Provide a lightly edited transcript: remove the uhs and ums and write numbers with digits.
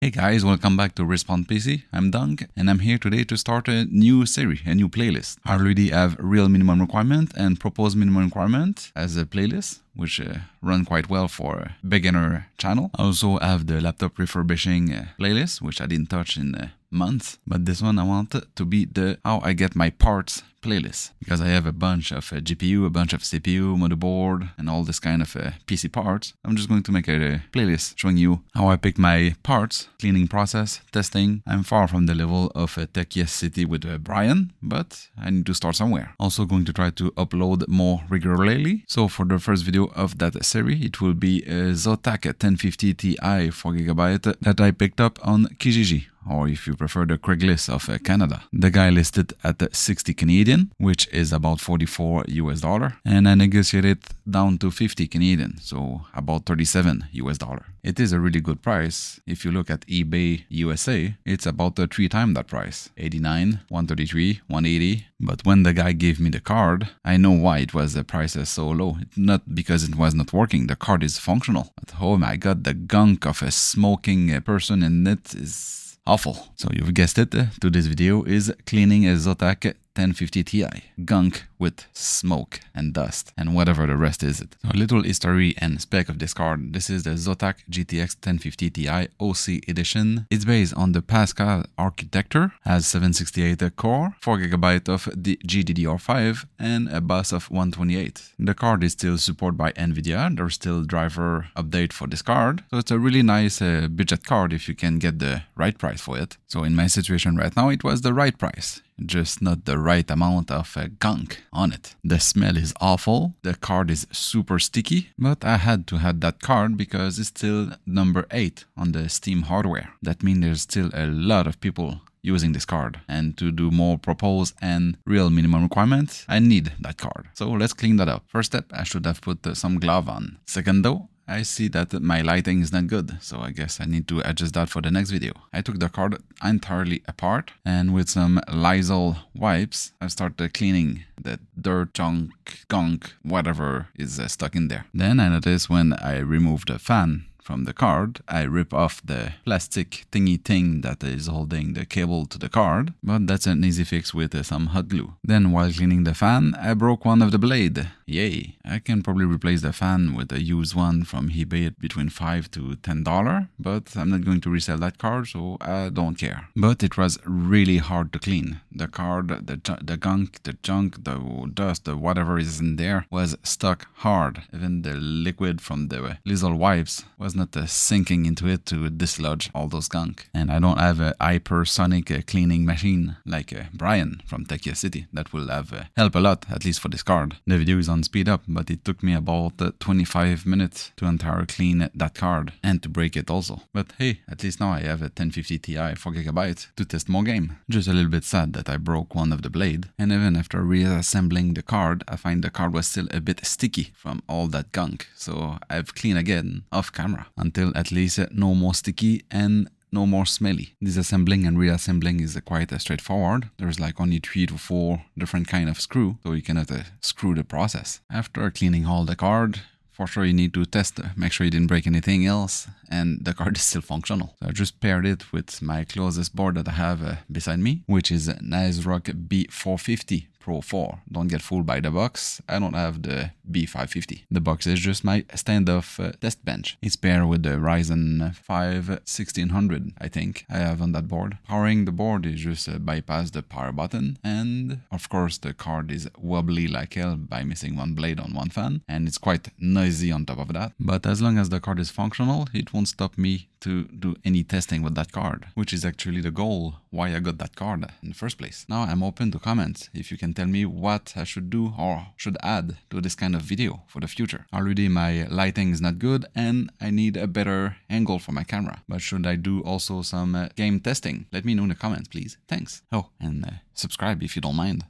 Hey guys, welcome back to Respawn PC. I'm Dunk, and I'm here today to start a new series, a new playlist. I already have real minimum requirement and proposed minimum requirement as a playlist, which run quite well for a beginner channel. I also have the laptop refurbishing playlist, which I didn't touch in months, but this one I want to be the how I get my parts playlist, because I have a bunch of GPU, a bunch of CPU, motherboard, and all this kind of PC parts. I'm just going to make a playlist showing you how I pick my parts, cleaning process, testing. I'm far from the level of Tech Yes City with Brian, but I need to start somewhere. Also going to try to upload more regularly. So for the first video of that series, it will be a Zotac 1050 Ti 4GB that I picked up on Kijiji, or if you prefer, the Craigslist of Canada. The guy listed at 60 Canadian, which is about 44 US dollar, and I negotiated down to 50 Canadian, so about 37 US dollar. It is a really good price. If you look at eBay USA, it's about 3 times that price, 89, 133, 180. But when the guy gave me the card, I know why it was the price so low. Not because it was not working, the card is functional. But oh my god, the gunk of a smoking person in it is awful. So you've guessed it, today's video is cleaning a Zotac 1050 Ti. Gunk with smoke and dust and whatever the rest is it. So a little history and spec of this card. This is the Zotac GTX 1050 Ti OC edition. It's based on the Pascal architecture, has 768 core, 4GB of the GDDR5 and a bus of 128. The card is still supported by NVIDIA. There's still driver update for this card. So it's a really nice budget card if you can get the right price for it. So in my situation right now, it was the right price, just not the right amount of gunk on it. The smell is awful, the card is super sticky, but I had to have that card because it's still number 8 on the Steam hardware. That means there's still a lot of people using this card, and to do more propose and real minimum requirements, I need that card. So let's clean that up. First step, I should have put some glove on. Second though, I see that my lighting is not good, so I guess I need to adjust that for the next video. I took the card entirely apart, and with some Lysol wipes, I started cleaning the dirt, junk, gunk, whatever is stuck in there. Then I noticed when I removed the fan from the card, I rip off the plastic thingy thing that is holding the cable to the card, but that's an easy fix with some hot glue. Then while cleaning the fan, I broke one of the blade. Yay! I can probably replace the fan with a used one from eBay at between $5 to $10, but I'm not going to resell that card, so I don't care. But it was really hard to clean. The card, the gunk, the junk, the dust, the whatever is in there was stuck hard. Even the liquid from the Lysol wipes was not sinking into it to dislodge all those gunk. And I don't have a hypersonic cleaning machine like Brian from Tech Yes City that will have help a lot, at least for this card. The video is on speed up, but it took me about 25 minutes to entirely clean that card and to break it also. But hey, at least now I have a 1050 Ti 4GB to test more game. Just a little bit sad that I broke one of the blade, and even after reassembling the card, I find the card was still a bit sticky from all that gunk. So I've cleaned again off camera until at least no more sticky and no more smelly. Disassembling and reassembling is quite straightforward. There's like only 3 to 4 different kind of screw, so you cannot screw the process. After cleaning all the card, for sure you need to test, make sure you didn't break anything else, and the card is still functional. So I just paired it with my closest board that I have beside me, which is an ASRock B450 Pro 4. Don't get fooled by the box, I don't have the B550. The box is just my standoff test bench. It's paired with the Ryzen 5 1600, I think, I have on that board. Powering the board is just bypass the power button, and of course the card is wobbly like hell by missing one blade on one fan, and it's quite noisy on top of that. But as long as the card is functional, it won't stop me to do any testing with that card, which is actually the goal why I got that card in the first place. Now I'm open to comments if you can tell me what I should do or should add to this kind of video for the future. Already my lighting is not good and I need a better angle for my camera, but should I do also some game testing? Let me know in the comments, please. Thanks. Oh, and subscribe if you don't mind.